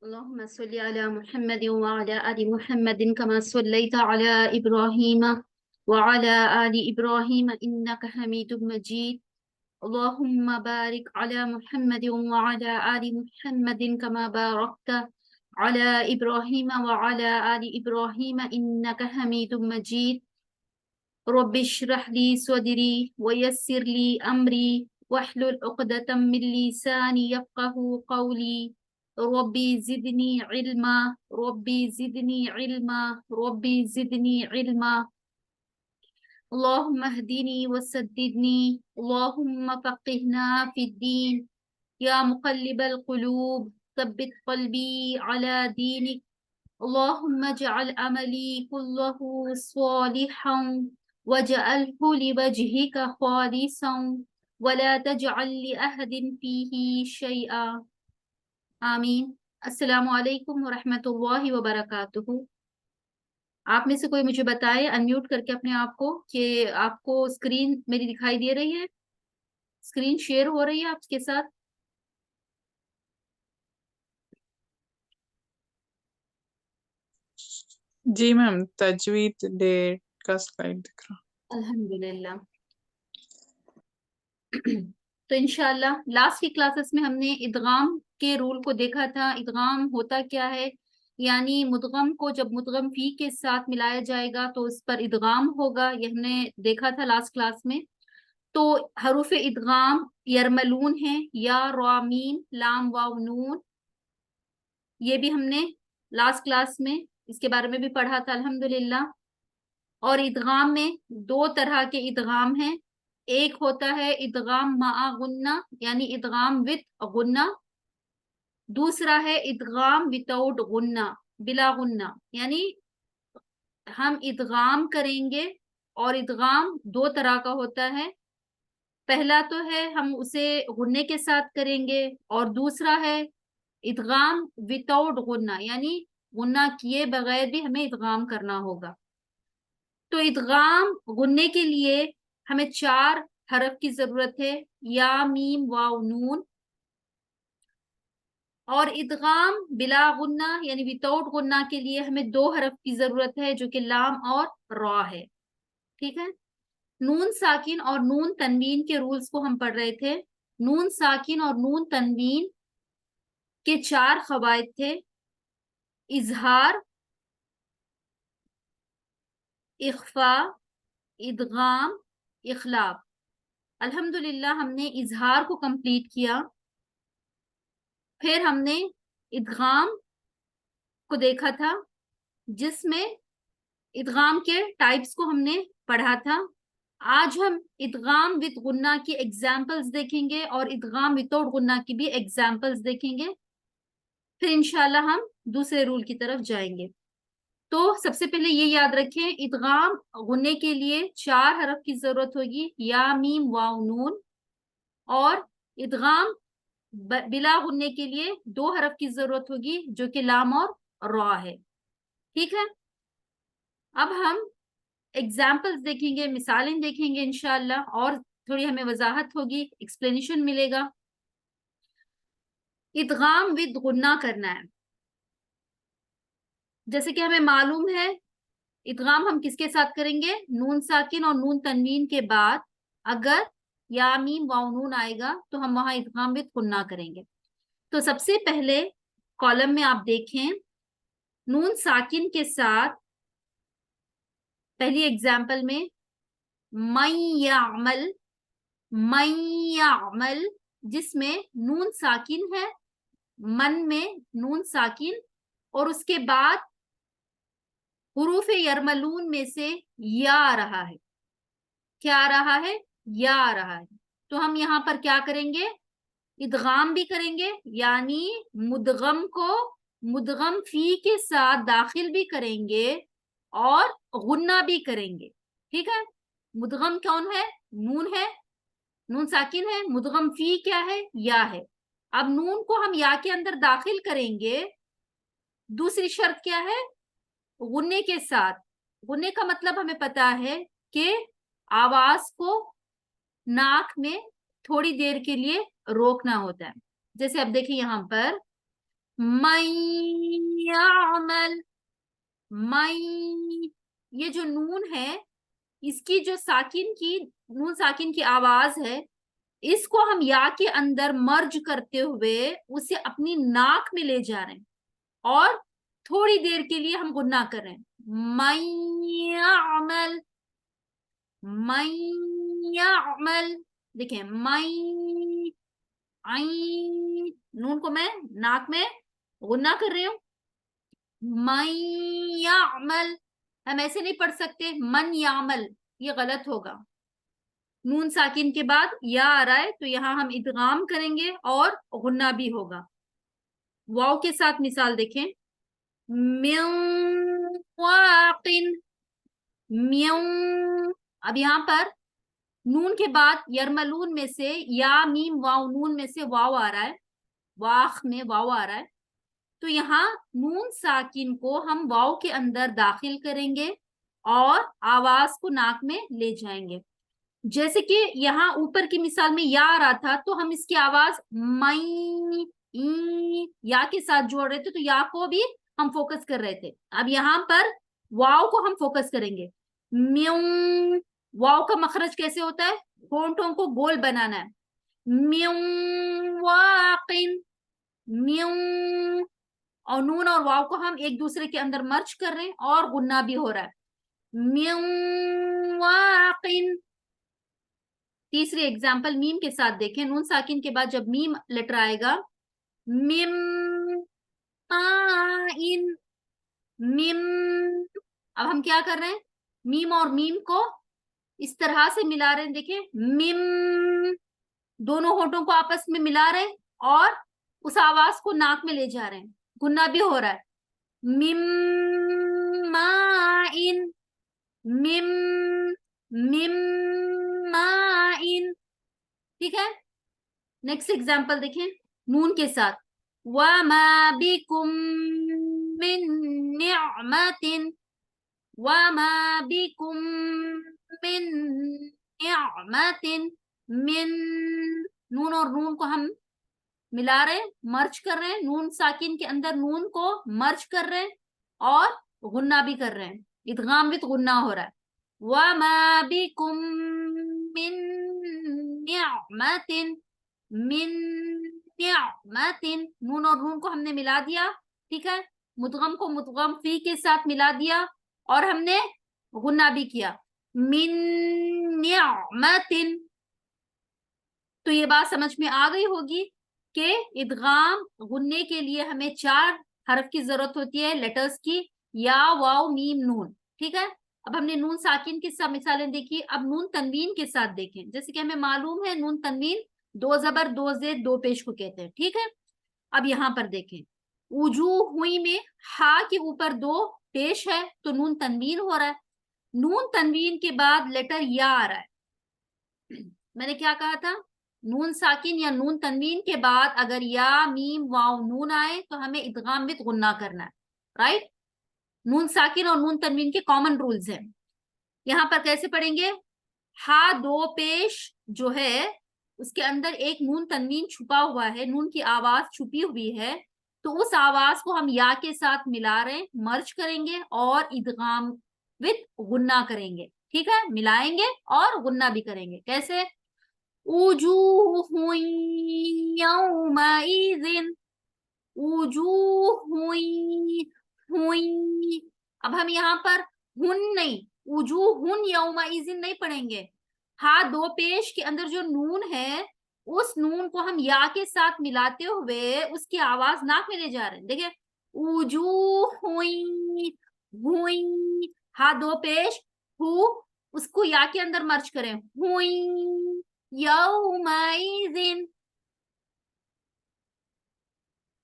اللهم صل على محمد وعلى آل محمد كما صليت على إبراهيم وعلى آل إبراهيم إنك حميد مجيد. اللهم بارك على محمد وعلى آل محمد كما باركت على إبراهيم وعلى آل إبراهيم إنك حميد مجيد. رب اشرح لي صدري ويسر لي أمري واحلل عقدة من لساني يفقه قولي. ربي زدني علما ربي زدني علما ربي زدني علما. اللهم اهدني وسددني اللهم فقهنا في الدين يا مقلب القلوب ثبت قلبي على دينك. اللهم اجعل عملي كله صالحا واجعله لوجهك خالصا ولا تجعل لأحد فيه شيئا. آمین. السلام علیکم ورحمۃ اللہ وبرکاتہ. آپ میں سے کوئی مجھے بتائے انمیوٹ کر کے اپنے آپ کو کہ آپ کو اسکرین میری دکھائی دے رہی ہے، اسکرین شیئر ہو رہی ہے آپ کے ساتھ؟ جی میم، تجوید ڈیٹ کا سلائڈ دکھ رہا. الحمدللہ. تو انشاءاللہ لاسٹ کی کلاسز میں ہم نے ادغام کے رول کو دیکھا تھا. ادغام ہوتا کیا ہے، یعنی مدغم کو جب مدغم فی کے ساتھ ملایا جائے گا تو اس پر ادغام ہوگا، یہ ہم نے دیکھا تھا لاسٹ کلاس میں. تو حروف ادغام یرملون ہیں، یا را میم لام واو نون، یہ بھی ہم نے لاسٹ کلاس میں اس کے بارے میں بھی پڑھا تھا الحمدللہ. اور ادغام میں دو طرح کے ادغام ہیں. ایک ہوتا ہے ادغام مع غنہ یعنی ادغام وتھ غنہ، دوسرا ہے ادغام وداؤٹ غنہ بلا غنہ، یعنی ہم ادغام کریں گے اور ادغام دو طرح کا ہوتا ہے. پہلا تو ہے ہم اسے غنے کے ساتھ کریں گے، اور دوسرا ہے ادغام وداؤٹ غنہ یعنی غنہ کیے بغیر بھی ہمیں ادغام کرنا ہوگا. تو ادغام غنے کے لیے ہمیں 4 حرف کی ضرورت ہے، یا میم واو نون. اور ادغام بلا غنہ یعنی وداؤٹ غنہ کے لیے ہمیں 2 حرف کی ضرورت ہے جو کہ لام اور را ہے. ٹھیک ہے. نون ساکن اور نون تنوین کے رولز کو ہم پڑھ رہے تھے. نون ساکن اور نون تنوین کے 4 قواعد تھے: اظہار، اخفاء، ادغام، اخلاق. الحمدللہ ہم نے اظہار کو کمپلیٹ کیا. پھر ہم نے ادغام کو دیکھا تھا جس میں ادغام کے ٹائپس کو ہم نے پڑھا تھا. آج ہم ادغام وتھ غنہ کی ایگزامپلز دیکھیں گے اور ادغام وداؤٹ غنہ کی بھی ایگزامپلز دیکھیں گے. پھر انشاءاللہ ہم دوسرے رول کی طرف جائیں گے. تو سب سے پہلے یہ یاد رکھیں، ادغام غنے کے لیے 4 حرف کی ضرورت ہوگی، یا میم واو نون. اور ادغام بلا غنے کے لیے 2 حرف کی ضرورت ہوگی جو کہ لام اور را ہے. ٹھیک ہے. اب ہم ایگزامپلز دیکھیں گے، مثالیں دیکھیں گے انشاءاللہ، اور تھوڑی ہمیں وضاحت ہوگی، ایکسپلینیشن ملے گا. ادغام ود غنہ کرنا ہے. جیسے کہ ہمیں معلوم ہے ادغام ہم کس کے ساتھ کریں گے، نون ساکن اور نون تنوین کے بعد اگر یا میم واو نون آئے گا تو ہم وہاں ادغام ود غنہ کریں گے. تو سب سے پہلے کالم میں آپ دیکھیں نون ساکن کے ساتھ پہلی ایگزامپل میں من یعمل، جس میں نون ساکن ہے، من میں نون ساکن، اور اس کے بعد حروف یرملون میں سے یا آ رہا ہے. کیا آ رہا ہے؟ یا آ رہا ہے. تو ہم یہاں پر کیا کریں گے، ادغام بھی کریں گے، یعنی مدغم کو مدغم فی کے ساتھ داخل بھی کریں گے اور غنہ بھی کریں گے. ٹھیک ہے. مدغم کون ہے؟ نون ہے، نون ساکن ہے. مدغم فی کیا ہے؟ یا ہے. اب نون کو ہم یا کے اندر داخل کریں گے. دوسری شرط کیا ہے؟ غنے کے ساتھ. غنے کا مطلب ہمیں پتا ہے کہ آواز کو ناک میں تھوڑی دیر کے لیے روکنا ہوتا ہے. جیسے اب دیکھیں یہاں پر من یعمل، من، یہ جو نون ہے اس کی جو ساکن کی نون ساکن کی آواز ہے اس کو ہم یا کے اندر مرج کرتے ہوئے اسے اپنی ناک میں لے جا رہے ہیں اور تھوڑی دیر کے لیے ہم غنہ کر رہے ہیں. من یعمل، من یعمل، دیکھیں من، عین، نون کو میں ناک میں غنہ کر رہی ہوں. من یعمل، ہم ایسے نہیں پڑھ سکتے من یعمل، یہ غلط ہوگا. نون ساکن کے بعد یا آ رہا ہے تو یہاں ہم ادغام کریں گے اور غنہ بھی ہوگا. واو کے ساتھ مثال دیکھیں، من واقن، میوں. اب یہاں پر نون کے بعد یرملون میں سے یا میم واو نون میں سے واو آ رہا ہے، واخ میں واو آ رہا ہے، تو یہاں نون ساکن کو ہم واو کے اندر داخل کریں گے اور آواز کو ناک میں لے جائیں گے. جیسے کہ یہاں اوپر کی مثال میں یا آ رہا تھا تو ہم اس کی آواز یا کے ساتھ جوڑ رہے تھے تو یا کو بھی ہم فوکس کر رہے تھے. اب یہاں پر واو کو ہم فوکس کریں گے. میوں، واو کا مخرج کیسے ہوتا ہے؟ ہونٹوں کو گول بنانا ہے. میوں واقن، میوں، اور نون اور واو کو ہم ایک دوسرے کے اندر مرچ کر رہے ہیں اور غنہ بھی ہو رہا ہے. میوں واقن. تیسری ایگزامپل میم کے ساتھ دیکھیں، نون ساکن کے بعد جب میم لیٹر آئے گا، میم آئن، میم. اب ہم کیا کر رہے ہیں؟ میم اور میم کو اس طرح سے ملا رہے ہیں، دیکھیں میم، دونوں ہونٹوں کو آپس میں ملا رہے ہیں اور اس آواز کو ناک میں لے جا رہے ہیں، غنہ بھی ہو رہا ہے. میم مائن، میم، میم مائن. ٹھیک ہے. نیکسٹ ایگزامپل دیکھیں نون کے ساتھ، وَمَا بِكُم مِّن نِعْمَةٍ، وَمَا بِكُم مِّن نِعْمَةٍ، من، نون اور نون کو ہم ملا رہے ہیں، مرچ کر رہے ہیں، نون ساکن کے اندر نون کو مرچ کر رہے ہیں اور غنہ بھی کر رہے ہیں، ادغام وتھ غنہ ہو رہا ہے. وَمَا بِكُم مِّن نِعْمَةٍ، من نعمت، نون اور نون کو ہم نے ملا دیا. ٹھیک ہے. مدغم کو مدغم فی کے ساتھ ملا دیا اور ہم نے غنہ بھی کیا، من نعمت. تو یہ بات سمجھ میں آ گئی ہوگی کہ ادغام غننے کے لیے ہمیں 4 حرف کی ضرورت ہوتی ہے، لیٹرز کی، یا واو میم نون. ٹھیک ہے. اب ہم نے نون ساکن کے ساتھ مثالیں دیکھی، اب نون تنوین کے ساتھ دیکھیں. جیسے کہ ہمیں معلوم ہے نون تنوین 2 زبر 2 زیر 2 پیش کو کہتے ہیں. ٹھیک ہے. اب یہاں پر دیکھیں، وجوہ ہوئی میں ہا کے اوپر 2 پیش ہے تو نون تنوین ہو رہا ہے. نون تنوین کے بعد لیٹر یا آ رہا ہے. میں نے کیا کہا تھا؟ نون ساکن یا نون تنوین کے بعد اگر یا میم واو نون آئے تو ہمیں ادغام وتھ غنہ کرنا ہے. رائٹ. نون ساکن اور نون تنوین کے کامن رولز ہیں. یہاں پر کیسے پڑھیں گے؟ ہا 2 پیش جو ہے اس کے اندر ایک نون تنوین چھپا ہوا ہے، نون کی آواز چھپی ہوئی ہے، تو اس آواز کو ہم یا کے ساتھ ملا رہے ہیں، مرچ کریں گے اور ادغام وتھ غنہ کریں گے. ٹھیک ہے. ملائیں گے اور غنہ بھی کریں گے. کیسے؟ وجوہ یومئذ، وجوہ، ہوئی. اب ہم یہاں پر ہن نہیں، وجوہ یومئذ نہیں پڑھیں گے. ہاں 2 پیش کے اندر جو نون ہے اس نون کو ہم یا کے ساتھ ملاتے ہوئے اس کی آواز ناک میں لے جا رہے ہیں. دیکھیں وجوہ ہوئی، ہاں 2 پیش، ہو، اس کو یا کے اندر مرچ کریں، ہوئی یومئذ.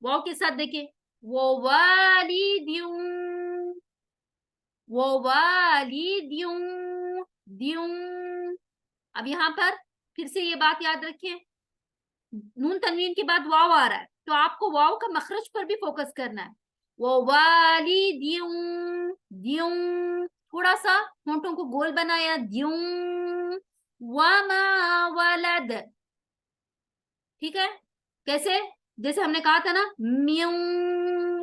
واو کے ساتھ دیکھیں، ووالد، ووالد دیوں. اب یہاں پر پھر سے یہ بات یاد رکھیں، نون تنوین کے بعد واو آ رہا ہے تو آپ کو واو کا مخرج پر بھی فوکس کرنا ہے. ووالد دیوں، تھوڑا سا ہونٹوں کو گول بنایا، دیوں. وما ولد. ٹھیک ہے. کیسے؟ جیسے ہم نے کہا تھا نا من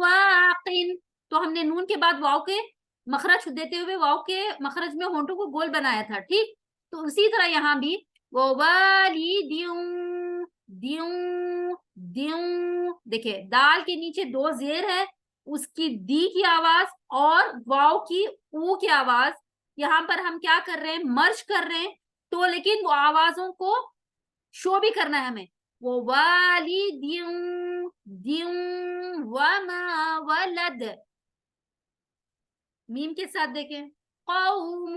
واقن، تو ہم نے نون کے بعد واو کے مخرج دیتے ہوئے واو کے مخرج میں ہونٹوں کو گول بنایا تھا، ٹھیک؟ تو اسی طرح یہاں بھی ووالدین دیوں دیوں، دیکھیں دال کے نیچے دو زیر ہے، اس کی دی کی آواز اور واو کی او کی آواز، یہاں پر ہم کیا کر رہے ہیں؟ مرج کر رہے ہیں، تو لیکن وہ آوازوں کو شو بھی کرنا ہے ہمیں، وہ والدین دیوں وما ولد، میم کے ساتھ دیکھیں قوم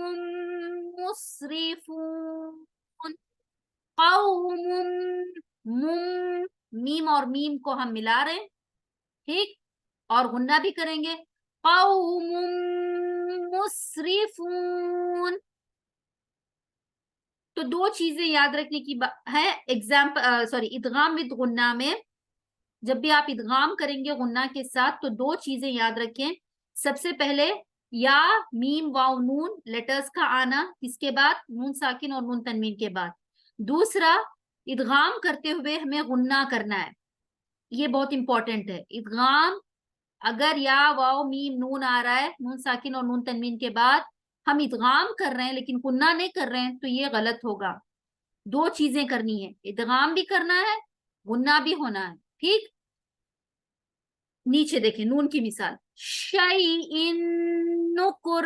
مسرفون، قوم میم اور میم کو ہم ملا رہے ہیں، ٹھیک؟ اور غنہ بھی کریں گے قوم مسرفون۔ تو دو چیزیں یاد رکھنے کی ہے ادغام وتھ غنہ میں، جب بھی آپ ادغام کریں گے غنہ کے ساتھ تو دو چیزیں یاد رکھیں، سب سے پہلے یا میم واو نون لیٹرز کا آنا، اس کے بعد نون ساکن اور نون تنوین کے بعد، دوسرا ادغام کرتے ہوئے ہمیں غنہ کرنا ہے، یہ بہت امپورٹنٹ ہے۔ ادغام اگر یا واو میم نون آ رہا ہے نون ساکن اور نون تنوین کے بعد، ہم ادغام کر رہے ہیں لیکن غنہ نہیں کر رہے ہیں تو یہ غلط ہوگا، دو چیزیں کرنی ہے، ادغام بھی کرنا ہے غنہ بھی ہونا ہے، ٹھیک؟ نیچے دیکھیں نون کی مثال شیئن نکر،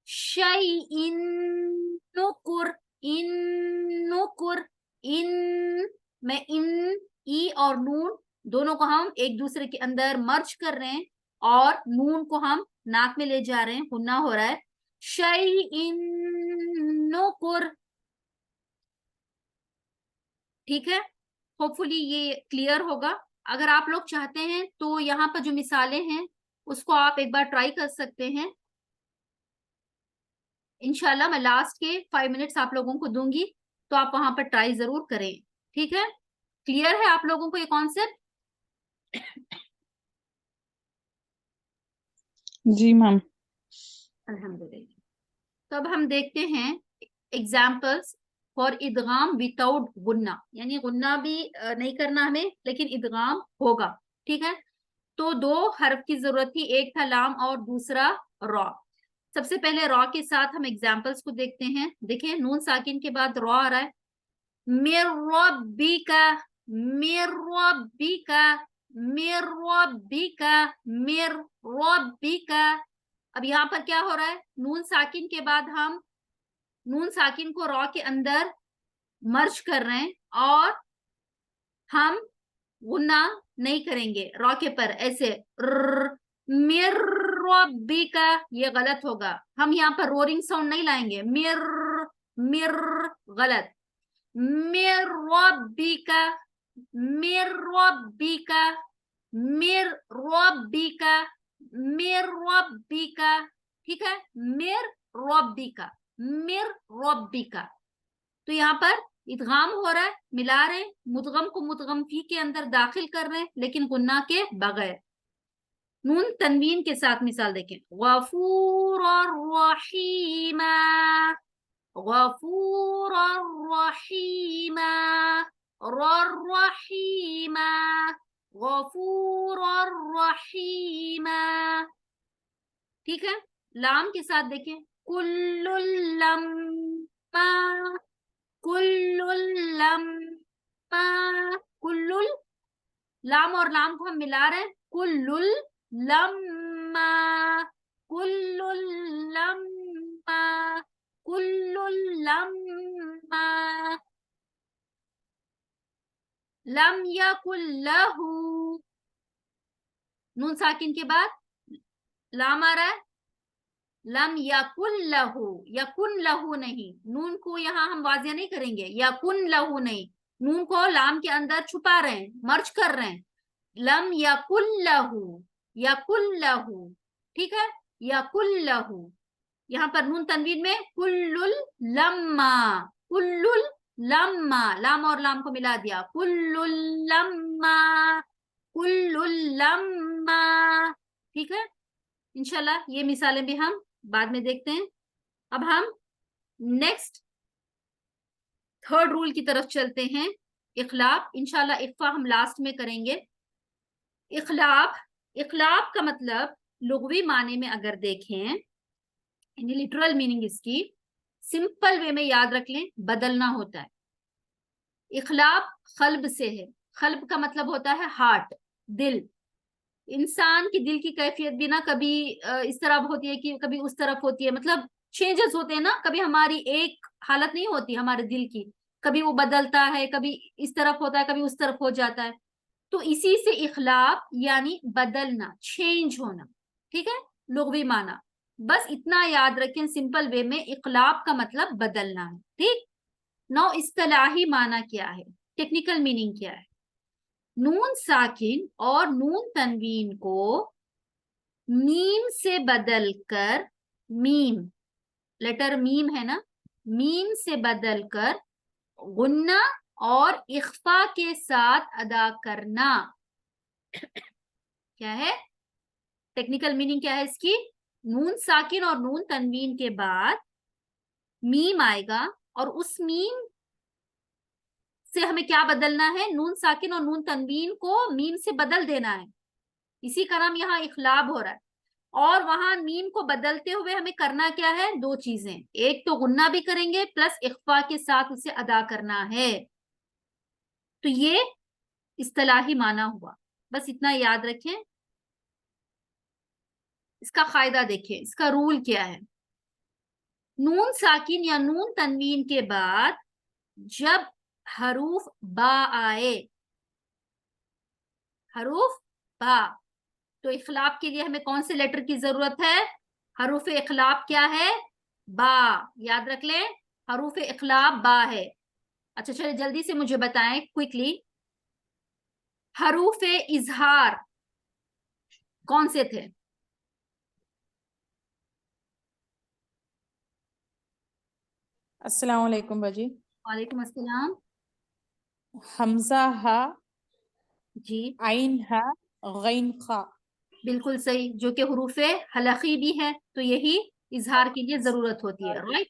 شیئن نکر، ان نکر، ان میں ان ای اور نون دونوں کو ہم ایک دوسرے کے اندر مرج کر رہے ہیں اور نون کو ہم ناک میں لے جا رہے ہیں، غنہ ہو رہا ہے شیئن نکر، ٹھیک ہے؟ ہوپ فلی یہ کلیئر ہوگا۔ اگر آپ لوگ چاہتے ہیں تو یہاں پر جو مثالیں ہیں اس کو آپ ایک بار ٹرائی کر سکتے ہیں، انشاءاللہ میں لاسٹ کے 5 منٹس آپ لوگوں کو دوں گی تو آپ وہاں پر ٹرائی ضرور کریں، ٹھیک ہے؟ کلیئر ہے آپ لوگوں کو یہ کانسیپٹ؟ جی میم۔ الحمدللہ۔ تو اب ہم دیکھتے ہیں ایگزامپلس فار ادغام وداؤٹ غنہ، یعنی غنہ بھی نہیں کرنا ہمیں لیکن ادغام ہوگا، ٹھیک ہے؟ تو دو حرف کی ضرورت تھی، ایک تھا لام اور دوسرا را۔ سب سے پہلے را کے ساتھ ہم ایگزامپلس کو دیکھتے ہیں، دیکھیں نون ساکن کے بعد را آ رہا ہے مِن ربک، مِن ربک، مِن ربک، مِن ربک۔ اب یہاں پر کیا ہو رہا ہے؟ نون ساکن کے بعد ہم نون ساکن کو را کے اندر مرج کر رہے ہیں اور ہم غنہ نہیں کریں گے را کے پر، ایسے مِن ربک، یہ غلط ہوگا، ہم یہاں پر رورنگ ساؤنڈ نہیں لائیں گے، مر غلط، مِن ربک، مِن ربک، مِن ربک، مِن ربک، ٹھیک ہے؟ مِن ربک، مِن ربک۔ تو یہاں پر ادغام ہو رہا ہے، ملا رہے ہیں، مدغم کو مدغم فی کے اندر داخل کر رہے ہیں لیکن غنہ کے بغیر۔ نون تنوین کے ساتھ مثال دیکھیں غفور الرحیم، غفور الرحیم، الرحیم، غفور الرحیم، ٹھیک ہے؟ لام کے ساتھ دیکھیں کل لما، کل لما، کل لام اور لام کو ہم ملا رہے ہیں کل لما، کل لما، کل لما، لم یکن لہ، نون ساکن کے بعد لام آ رہا ہے لم یکن لہ، یکن لہ نہیں، نون کو یہاں ہم واضح نہیں کریں گے، یکن لہ نہیں، نون کو لام کے اندر چھپا رہے ہیں، مرج کر رہے ہیں، لم یکن لہ، یکن لہ، ٹھیک ہے؟ یکن لہ، یہاں پر نون تنوین میں کل لما، کل لما، لام اور لام کو ملا دیا کل لما، کل لما، ٹھیک ہے؟ انشاءاللہ یہ مثالیں بھی ہم بعد میں دیکھتے ہیں۔ اب ہم نیکسٹ تھرڈ رول کی طرف چلتے ہیں، اخلاق، انشاءاللہ اخفا ہم لاسٹ میں کریں گے۔ اخلاق، اخلاق کا مطلب لغوی معنی میں اگر دیکھیں یعنی لٹرل میننگ اس کی سمپل وے میں یاد رکھ لیں بدلنا ہوتا ہے. اخلاق قلب سے ہے. قلب کا مطلب ہوتا ہے ہارٹ، دل. انسان کی دل کی کیفیت بھی نا کبھی اس طرح ہوتی ہے کہ کبھی اس طرف ہوتی ہے، مطلب چینجز ہوتے ہیں نا، کبھی ہماری ایک حالت نہیں ہوتی ہمارے دل کی، کبھی وہ بدلتا ہے، کبھی اس طرف ہوتا ہے، کبھی اس طرف ہو جاتا ہے. تو اسی سے اخلاق یعنی بدلنا، چینج ہونا. ٹھیک ہے، لغوی معنی بس اتنا یاد رکھیں سمپل وے میں، اخلاق کا مطلب بدلنا ہے. ٹھیک. نو اصطلاحی معنی کیا ہے، ٹیکنیکل میننگ کیا ہے؟ نون ساکن اور نون تنوین کو میم سے بدل کر، میم لیٹر میم ہے نا، میم سے بدل کر غنہ اور اخفا کے ساتھ ادا کرنا. کیا ہے ٹیکنیکل میننگ، کیا ہے اس کی؟ نون ساکن اور نون تنوین کے بعد میم آئے گا اور اس میم سے ہمیں کیا بدلنا ہے؟ نون ساکن اور نون تنوین کو میم سے بدل دینا ہے. اسی کا نام یہاں اخلاب ہو رہا ہے. اور وہاں میم کو بدلتے ہوئے ہمیں کرنا کیا ہے؟ دو چیزیں، ایک تو غنہ بھی کریں گے پلس اخفا کے ساتھ اسے ادا کرنا ہے. تو یہ اصطلاحی معنی ہوا، بس اتنا یاد رکھیں. اس کا قاعدہ دیکھیں، اس کا رول کیا ہے. نون ساکن یا نون تنوین کے بعد جب حروف با آئے، حروف با، تو اخلاق کے لیے ہمیں کون سے لیٹر کی ضرورت ہے؟ حروف اخلاق کیا ہے؟ با. یاد رکھ لیں حروف اخلاق با ہے. اچھا چلے جلدی سے مجھے بتائیں کوئکلی، حروف اظہار کون سے تھے؟ السلام علیکم باجی. وعلیکم السلام. حمزہ ہا، جی عین ہا، غین خا. بالکل صحیح، جو کہ حروف حلقی بھی ہے، تو یہی اظہار کے لیے ضرورت ہوتی ہے. رائٹ،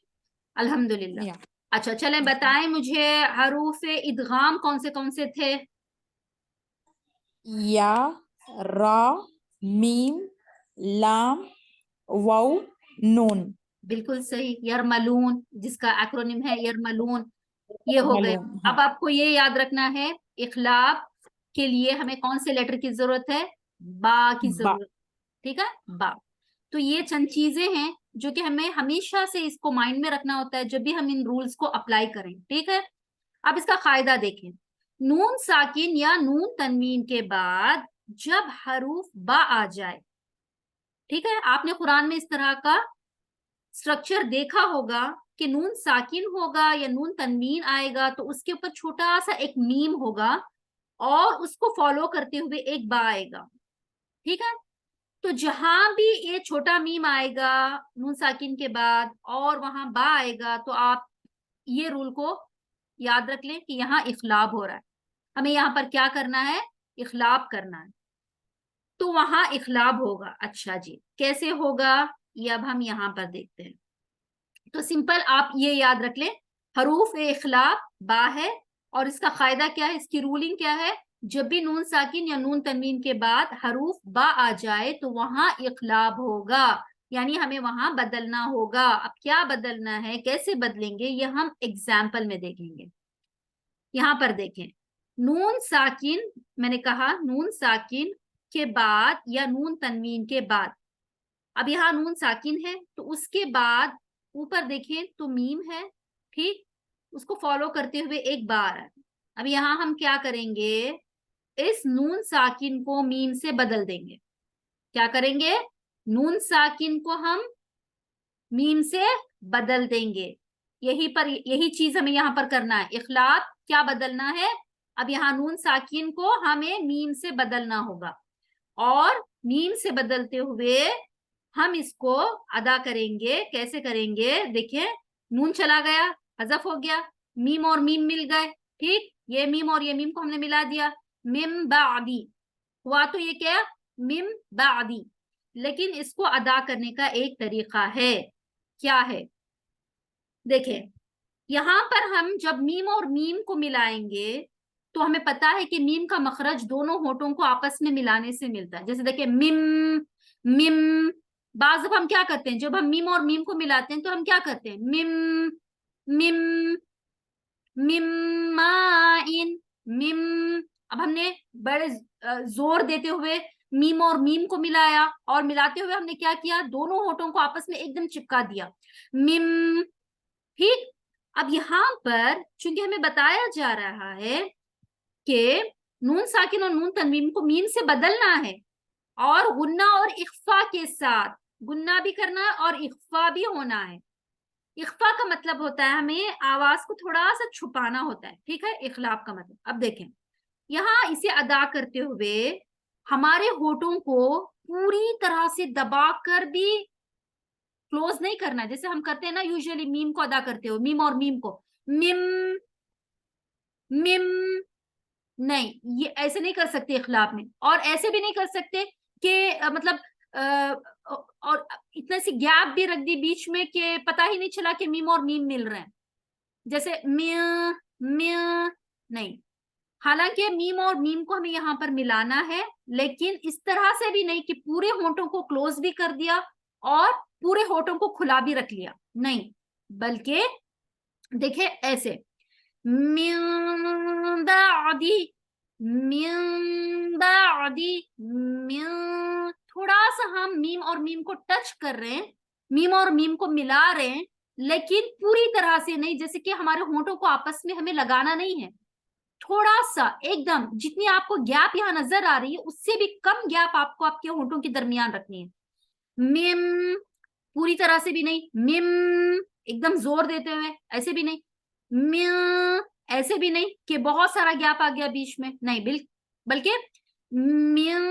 الحمدللہ. یا اچھا چلیں بتائیں مجھے حروف ادغام کون سے تھے؟ یا، را، میم، لام، واو، نون. بالکل صحیح، یرملون، جس کا ایکرونیم ہے یرملون. یہ ہو گئے. معلوم ہاں. اب آپ کو یہ یاد رکھنا ہے اخلاق کے لیے ہمیں کون سے لیٹر کی ضرورت ہے؟ با کی با. ضرورت. ٹھیک ہے، با. تو یہ چند چیزیں ہیں جو کہ ہمیں ہمیشہ سے اس کو مائنڈ میں رکھنا ہوتا ہے جب بھی ہم ان رولز کو اپلائی کریں. ٹھیک ہے، اب اس کا قاعدہ دیکھیں. نون ساکن یا نون تنوین کے بعد جب حروف با آ جائے، ٹھیک ہے، آپ نے قرآن میں اس طرح کا اسٹرکچر دیکھا ہوگا کہ نون ساکن ہوگا یا نون تنوین آئے گا تو اس کے اوپر چھوٹا سا ایک میم ہوگا اور اس کو فالو کرتے ہوئے ایک با آئے گا. ٹھیک ہے، تو جہاں بھی یہ چھوٹا میم آئے گا نون ساکن کے بعد اور وہاں با آئے گا تو آپ یہ رول کو یاد رکھ لیں کہ یہاں اخلاب ہو رہا ہے، ہمیں یہاں پر کیا کرنا ہے؟ اخلاب کرنا ہے. تو وہاں اخلاب ہوگا. اچھا جی، کیسے ہوگا یہ اب ہم یہاں پر دیکھتے ہیں. تو سمپل آپ یہ یاد رکھ لیں حروف اخلاب با ہے اور اس کا قاعدہ کیا ہے، اس کی رولنگ کیا ہے؟ جب بھی نون ساکن یا نون تنوین کے بعد حروف با آ جائے تو وہاں اخلاب ہوگا، یعنی ہمیں وہاں بدلنا ہوگا. اب کیا بدلنا ہے، کیسے بدلیں گے، یہ ہم ایگزامپل میں دیکھیں گے. یہاں پر دیکھیں، نون ساکن، میں نے کہا نون ساکن کے بعد یا نون تنوین کے بعد، اب یہاں نون ساکن ہے تو اس کے بعد اوپر دیکھیں تو میم ہے. ٹھیک، اس کو فالو کرتے ہوئے ایک بار ہے. اب یہاں ہم کیا کریں گے؟ اس نون ساکن کو میم سے بدل دیں گے. کیا کریں گے؟ نون ساکن کو ہم میم سے بدل دیں گے. یہی چیز ہمیں یہاں پر کرنا ہے. اخلاق کیا بدلنا ہے؟ اب یہاں نون ساکن کو ہمیں میم سے بدلنا ہوگا اور میم سے بدلتے ہوئے ہم اس کو ادا کریں گے. کیسے کریں گے؟ دیکھیں، نون چلا گیا، حذف ہو گیا، میم اور میم مل گئے. ٹھیک، یہ میم اور یہ میم کو ہم نے ملا دیا، مم بعدی ہوا. تو یہ کیا؟ مم بعدی. لیکن اس کو ادا کرنے کا ایک طریقہ ہے. کیا ہے؟ دیکھیں، یہاں پر ہم جب میم اور میم کو ملائیں گے تو ہمیں پتا ہے کہ میم کا مخرج دونوں ہونٹوں کو آپس میں ملانے سے ملتا ہے. جیسے دیکھیں میم میم. بعض دفعہ ہم کیا کرتے ہیں, جب ہم میم اور میم کو ملاتے ہیں تو ہم کیا کرتے ہیں, میم میم ممائن میم. اب ہم نے بڑے زور دیتے ہوئے میم اور میم کو ملایا, اور ملاتے ہوئے ہم نے کیا کیا, دونوں ہونٹوں کو آپس میں ایک دم چپکا دیا, میم. ٹھیک. اب یہاں پر چونکہ ہمیں بتایا جا رہا ہے کہ نون ساکن اور نون تنوین کو میم سے بدلنا ہے, اور غنہ اور اخفا کے ساتھ غنہ بھی کرنا ہے اور اخفا بھی ہونا ہے. اخفا کا مطلب ہوتا ہے ہمیں آواز کو تھوڑا سا چھپانا ہوتا ہے, ٹھیک ہے. اخلاف کا مطلب, اب دیکھیں یہاں اسے ادا کرتے ہوئے ہمارے ہونٹوں کو پوری طرح سے دبا کر بھی کلوز نہیں کرنا, جیسے ہم کرتے ہیں نا یوزلی میم کو ادا کرتے ہو, میم اور میم کو میم میم. نہیں, یہ ایسے نہیں کر سکتے اخلاف میں, اور ایسے بھی نہیں کر سکتے کہ مطلب اور اتنا سی گیپ بھی رکھ دی بیچ میں کہ پتہ ہی نہیں چلا کہ میم اور میم مل رہے ہیں, جیسے میاں میاں. نہیں, حالانکہ میم اور میم کو ہمیں یہاں پر ملانا ہے, لیکن اس طرح سے بھی نہیں کہ پورے ہونٹوں کو کلوز بھی کر دیا اور پورے ہونٹوں کو کھلا بھی رکھ لیا, نہیں, بلکہ دیکھیں ایسے من بعدی من بعدی من. تھوڑا سا ہم میم اور میم کو ٹچ کر رہے ہیں, میم اور میم کو ملا رہے ہیں, لیکن پوری طرح سے نہیں, جیسے کہ ہمارے ہونٹوں کو آپس میں ہمیں لگانا نہیں ہے, تھوڑا سا ایک دم جتنی آپ کو گیپ یہاں نظر آ رہی ہے اس سے بھی کم گیپ آپ کو آپ کے ہونٹوں کے درمیان رکھنی ہے. میم پوری طرح سے بھی نہیں, میم ایک دم زور دیتے ہوئے ایسے بھی نہیں, میم ایسے بھی نہیں کہ بہت سارا گیپ آ گیا بیچ میں, نہیں, بلکہ من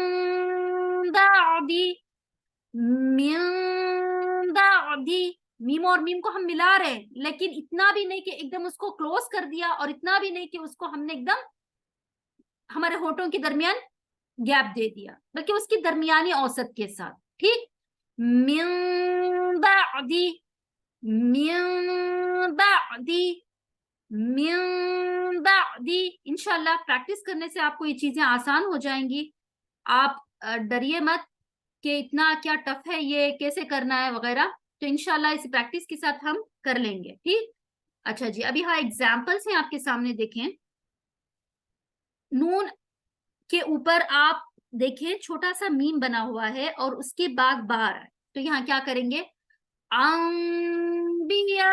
بعدی من بعدی. میم اور میم کو ہم ملا رہے ہیں, لیکن اتنا بھی نہیں کہ ایک دم اس کو کلوز کر دیا, اور اتنا بھی نہیں کہ اس کو ہم نے ایک دم ہمارے ہونٹوں کے درمیان گیپ دے دیا, بلکہ اس کی درمیانی اوسط کے ساتھ. ٹھیک. من بعدی من بعدی من بعدی. انشاءاللہ پریکٹس کرنے سے آپ کو یہ چیزیں آسان ہو جائیں گی. آپ ڈریے مت کہ اتنا کیا ٹف ہے, یہ کیسے کرنا ہے وغیرہ, تو انشاءاللہ اس پریکٹس کے ساتھ ہم کر لیں گے. ٹھیک. اچھا جی, ابھی ہاں ایگزامپلس ہیں آپ کے سامنے, دیکھیں نون کے اوپر آپ دیکھیں چھوٹا سا میم بنا ہوا ہے اور اس کے بعد باہر, تو یہاں کیا کریں گے, انبیاء.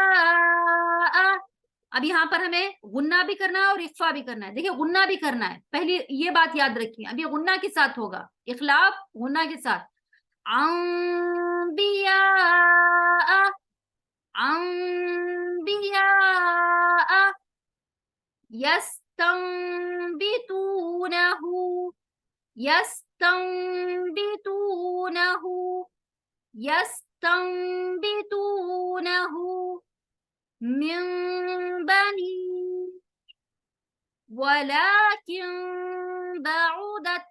اب یہاں پر ہمیں غنہ بھی کرنا ہے اور اخفا بھی کرنا ہے. دیکھیں غنہ بھی کرنا ہے, پہلی یہ بات یاد رکھیے, اب یہ غنہ کے ساتھ ہوگا, اخلاف غنہ کے ساتھ. انبیاء انبیاء یستنبتونہ یستنبتونہ یستنبتونہ من بنی ولكن بعدت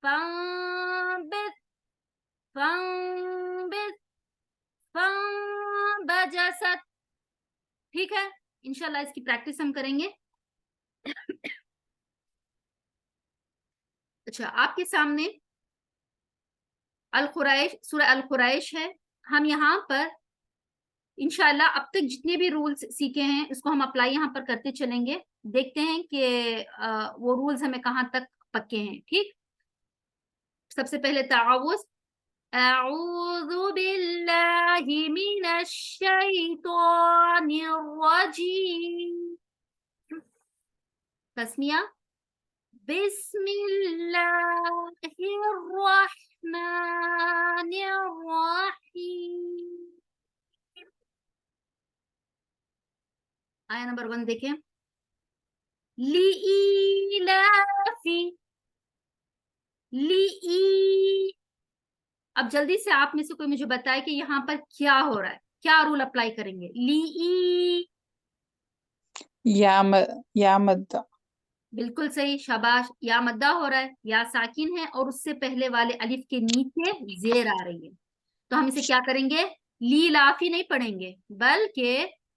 فانبت فانبت فانبجست. ٹھیک ہے, انشاءاللہ اس کی پریکٹس ہم کریں گے. اچھا, آپ کے سامنے القریش, سورہ القریش ہے. ہم یہاں پر انشاءاللہ اب تک جتنے بھی رولز سیکھے ہیں اس کو ہم اپلائی یہاں پر کرتے چلیں گے, دیکھتے ہیں کہ وہ رولز ہمیں کہاں تک پکے ہیں. ٹھیک. سب سے پہلے تعاوذ, اعوذ باللہ من الشیطان الرجیم. تسمیہ, بسم اللہ الرحمن الرحیم. آیا نمبر 1 دیکھیں, لِإِيلَافِ لی. اب جلدی سے آپ میں سے کوئی مجھے بتائے کہ یہاں پر کیا ہو رہا ہے, کیا رول اپلائی کریں گے. لی, یا مدہ. بالکل صحیح, شاباش. یا مدہ ہو رہا ہے, یا ساکن ہے اور اس سے پہلے والے الف کے نیچے زیر آ رہی ہے, تو ہم اسے کیا کریں گے, لی لافی نہیں پڑھیں گے, بلکہ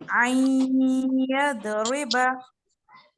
أن يضرب.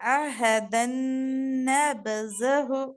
أحدا نبذه.